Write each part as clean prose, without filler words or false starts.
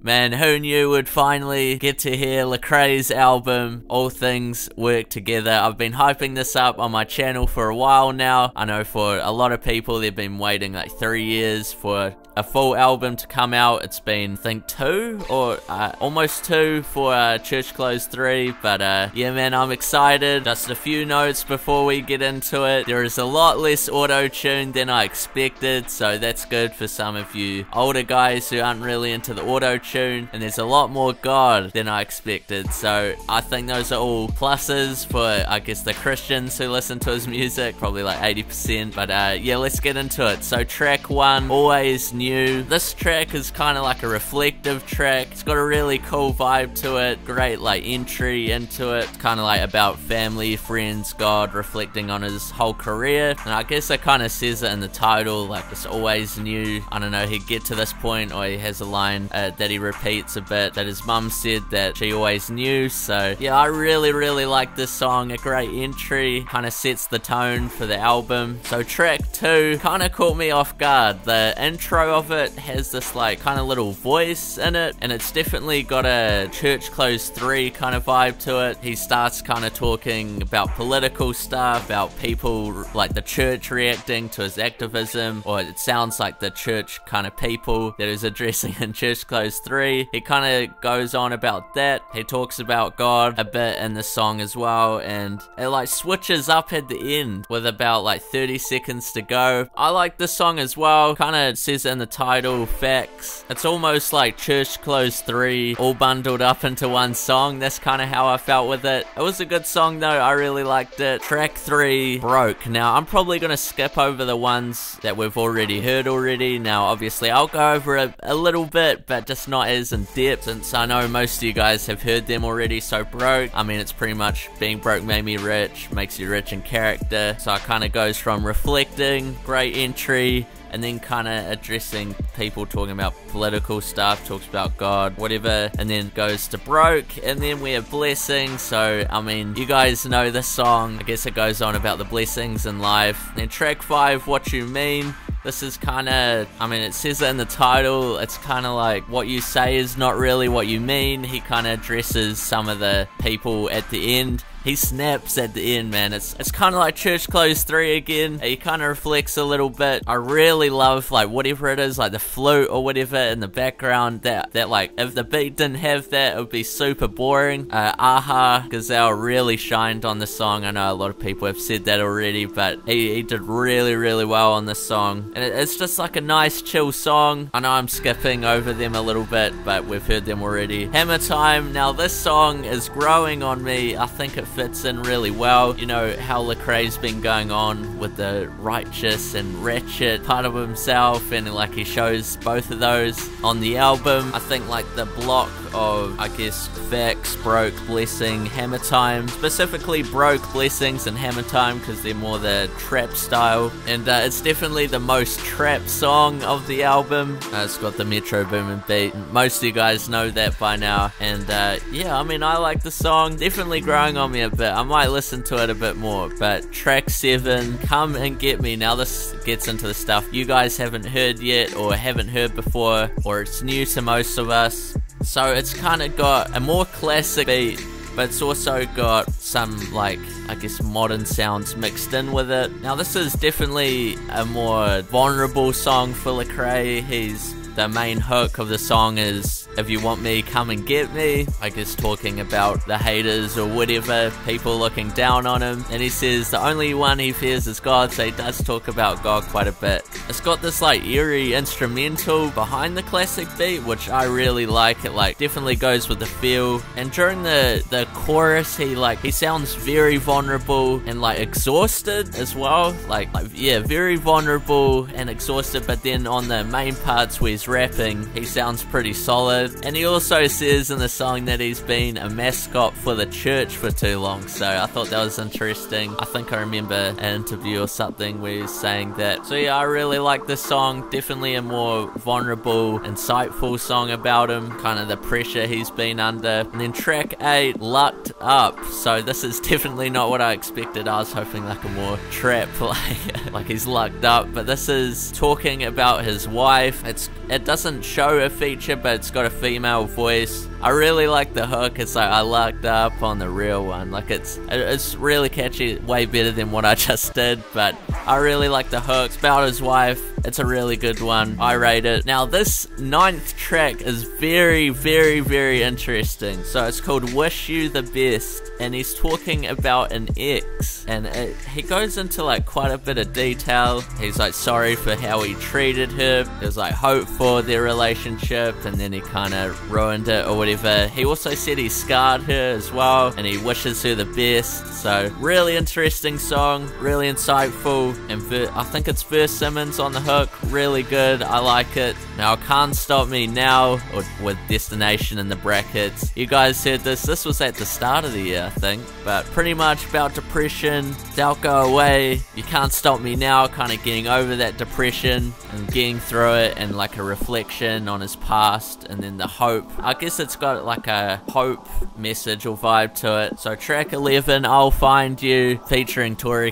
Man, who knew we'd finally get to hear Lecrae's album, All Things Work Together. I've been hyping this up on my channel for a while now. I know for a lot of people they've been waiting like 3 years for a full album to come out. It's been, I think, 2 or almost 2 for Church Close 3, but yeah man, I'm excited. Just a few notes before we get into it. There is a lot less auto-tune than I expected, so that's good for some of you older guys who aren't really into the auto-tune, and there's a lot more God than I expected, so I think those are all pluses for, I guess, the Christians who listen to his music, probably like 80%, but yeah, let's get into it. So track 1, Always New. This track is kind of like a reflective track. It's got a really cool vibe to it, great like entry into it, kind of like about family, friends, God, reflecting on his whole career, and I guess it kind of says it in the title, like it's always new. I don't know, he'd get to this point, or he has a line that he repeats a bit, that his mum said that she always knew. So yeah, I really like this song, a great entry, kind of sets the tone for the album. So track 2 kind of caught me off guard. The intro of it has this like kind of little voice in it, and it's definitely got a Church Close 3 kind of vibe to it. He starts kind of talking about political stuff, about people like the church reacting to his activism, or it sounds like the church kind of people that is addressing in Church Close 3. He kind of goes on about that. He talks about God a bit in the song as well, and it like switches up at the end with about like 30 seconds to go. I like this song as well. Kind of says in the title, facts. It's almost like Church Close 3 all bundled up into one song. That's kind of how I felt with it. It was a good song though, I really liked it. Track 3, Broke. Now I'm probably gonna skip over the ones that we've already heard already. Now obviously I'll go over a little bit, but just not as in depth, since I know most of you guys have heard them already. So Broke, I mean, it's pretty much being broke made me rich, makes you rich in character. So it kind of goes from reflecting, great entry, and then kind of addressing people, talking about political stuff, talks about God, whatever, and then goes to Broke, and then we have Blessings. So I mean, you guys know this song. I guess it goes on about the blessings in life. Then track 5, What You Mean. This is kind of, I mean, it says it in the title, it's kind of like what you say is not really what you mean. He kind of addresses some of the people at the end. He snaps at the end, man. It's kind of like Church Close 3 again. He kind of reflects a little bit. I really love like whatever it is, like the flute or whatever in the background, that like if the beat didn't have that, it would be super boring. Gazelle really shined on the song. I know a lot of people have said that already, but he did really well on this song. And it's just like a nice chill song. I know I'm skipping over them a little bit, but we've heard them already. Hammer Time. Now this song is growing on me. I think it fits in really well. You know how Lecrae's been going on with the righteous and ratchet part of himself, and like he shows both of those on the album. I think like the block of, I guess, Facts, Broke, Blessing, Hammer Time, specifically Broke, Blessings, and Hammer Time, because they're more the trap style, and it's definitely the most trap song of the album. It's got the Metro Boomin beat. Most of you guys know that by now, and yeah, I mean, I like the song. Definitely growing on me a bit. I might listen to it a bit more. But track 7, Come and Get Me. Now this gets into the stuff you guys haven't heard yet, or haven't heard before, or it's new to most of us. So it's kind of got a more classic beat, but it's also got some, like, I guess, modern sounds mixed in with it. Now this is definitely a more vulnerable song for Lecrae. The main hook of the song is, if you want me, come and get me. I guess talking about the haters or whatever, people looking down on him. And he says the only one he fears is God, so he does talk about God quite a bit. It's got this like eerie instrumental behind the classic beat, which I really like. It like definitely goes with the feel. And during the chorus, he sounds very vulnerable and like exhausted as well. Like yeah, very vulnerable and exhausted, but then on the main parts where he's rapping, he sounds pretty solid. And he also says in the song that he's been a mascot for the church for too long, so I thought that was interesting. I think I remember an interview or something where he was saying that. So yeah, I really like this song. Definitely a more vulnerable, insightful song about him, kind of the pressure he's been under. And then track 8, Lucked Up. So this is definitely not what I expected. I was hoping like a more trap, like he's lucked up, but this is talking about his wife. It doesn't show a feature, but it's got a female voice. I really like the hook. It's like I lucked up on the real one. Like it's really catchy, way better than what I just did, but I really like the hook. It's about his wife. It's a really good one. I rate it. Now this 9th track is very, very, very interesting. So it's called Wish You the Best, and he's talking about an ex, and he goes into like quite a bit of detail. He's like sorry for how he treated her. There's like hope for their relationship, and then he kind of ruined it or whatever. He also said he scarred her as well, and he wishes her the best. So really interesting song, really insightful, and I think it's verse Simmonds on the hook. Really good. I like it. Now Can't Stop Me Now, or with destination in the brackets. You guys heard this was at the start of the year, I think, but pretty much about depression. Don't go away, you can't stop me now, kind of getting over that depression and getting through it, and like a reflection on his past, and then the hope. I guess it's got like a hope message or vibe to it. So track 11, I'll Find You, featuring Tori.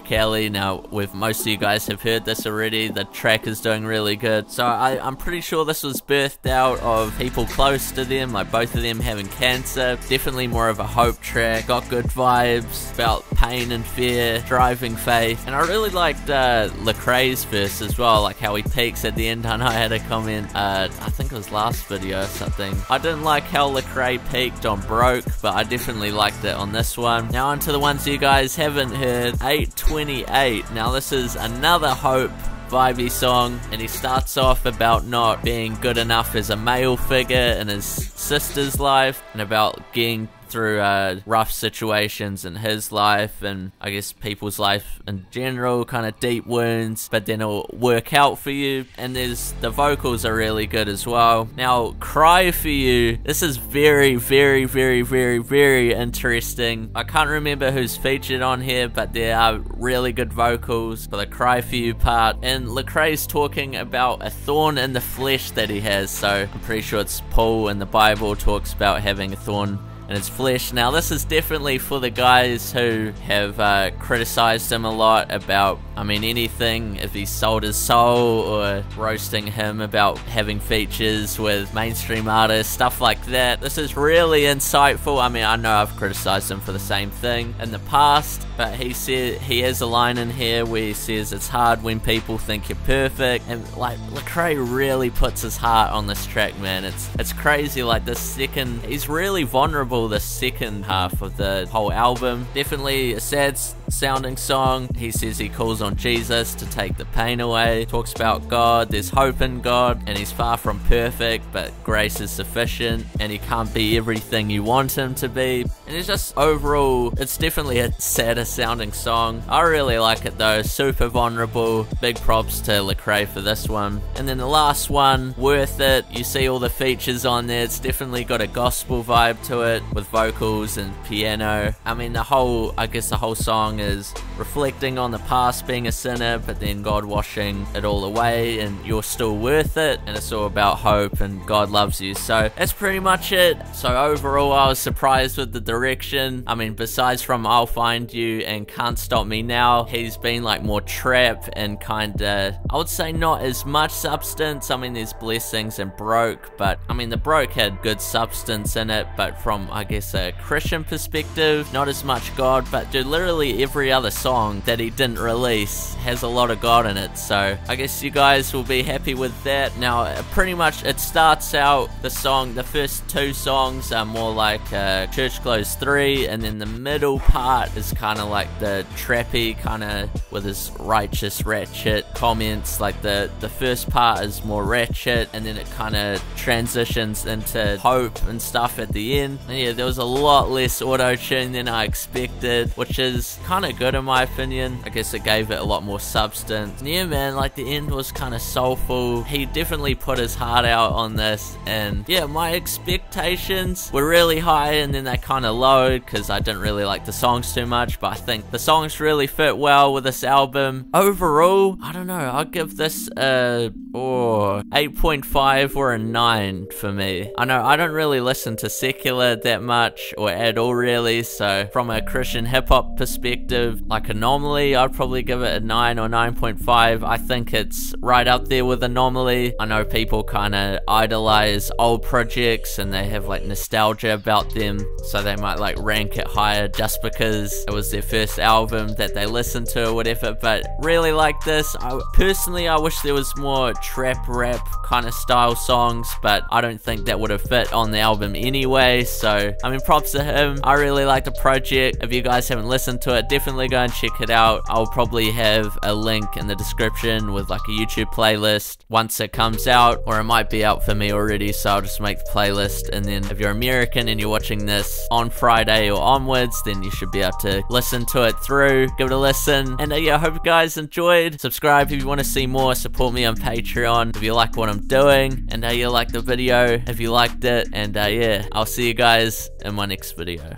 Now most of you guys have heard this already. The track is doing really good. So I'm pretty sure this was birthed out of people close to them, like both of them having cancer. Definitely more of a hope track. Got good vibes about pain and fear, driving faith. And I really liked Lecrae's verse as well, like how he peaks at the end. I know I had a comment, I think it was last video or something. I didn't like how Lecrae peaked on Broke, but I definitely liked it on this one. Now onto the ones you guys haven't heard. 828. Now this is another hope vibey song, and he starts off about not being good enough as a male figure in his sister's life, and about getting through rough situations in his life, and I guess people's life in general, kind of deep wounds, but then it'll work out for you. And the vocals are really good as well. Now Cry For You, this is very, very, very, very, very interesting. I can't remember who's featured on here, but there are really good vocals for the Cry For You part, and Lecrae's talking about a thorn in the flesh that he has. So I'm pretty sure it's Paul in the Bible talks about having a thorn in his flesh. Now this is definitely for the guys who have criticized him a lot about, I mean, anything, if he sold his soul, or roasting him about having features with mainstream artists, stuff like that. This is really insightful. I mean, I know I've criticized him for the same thing in the past, but he has a line in here where he says it's hard when people think you're perfect, and like Lecrae really puts his heart on this track, man. It's crazy. Like the second, he's really vulnerable the second half of the whole album. Definitely a sad sounding song. He says he calls on Jesus to take the pain away, talks about God, there's hope in God, and he's far from perfect, but grace is sufficient, and he can't be everything you want him to be. And it's just overall, it's definitely a sadder sounding song. I really like it though, super vulnerable. Big props to Lecrae for this one. And then the last one, Worth It. You see all the features on there. It's definitely got a gospel vibe to it, with vocals and piano. I mean, I guess the whole song is reflecting on the past, being a sinner, but then God washing it all away, and you're still worth it, and it's all about hope and God loves you. So that's pretty much it. So overall, I was surprised with the direction. I mean, besides from I'll Find You and Can't Stop Me Now, he's been like more trap and kinda, I would say not as much substance. I mean, there's Blessings and Broke, but I mean the Broke had good substance in it, but from I guess a Christian perspective, not as much God. But dude, literally every other song that he didn't release has a lot of God in it, so I guess you guys will be happy with that. Now pretty much it starts out, the first two songs are more like Church Clothes 3, and then the middle part is kind of like the trappy, kind of with his righteous ratchet comments. Like the first part is more ratchet, and then it kind of transitions into hope and stuff at the end. And yeah, there was a lot less auto-tune than I expected, which is kind of good in my opinion. I guess it gave it a lot more substance. And yeah man, like the end was kind of soulful. He definitely put his heart out on this, and yeah, my expectations were really high, and then they kind of lowered because I didn't really like the songs too much, but I think the songs really fit well with this album. Overall, I don't know, I'll give this a 8.5 or a 9 for me. I know I don't really listen to secular that much, or at all really, so from a Christian hip-hop perspective, like like Anomaly, I'd probably give it a 9 or 9.5. I think it's right up there with Anomaly. I know people kind of idolize old projects and they have like nostalgia about them, so they might like rank it higher just because it was their first album that they listened to or whatever, but really like this. Personally, I wish there was more trap rap kind of style songs, but I don't think that would have fit on the album anyway, so I mean, props to him. I really like the project. If you guys haven't listened to it, definitely go and check it out. I'll probably have a link in the description with like a YouTube playlist once it comes out, or it might be out for me already, so I'll just make the playlist, and then if you're American and you're watching this on Friday or onwards, then you should be able to listen to it through, give it a listen. And yeah, I hope you guys enjoyed. Subscribe if you want to see more, support me on Patreon if you like what I'm doing, and you like the video if you liked it, and yeah, I'll see you guys in my next video.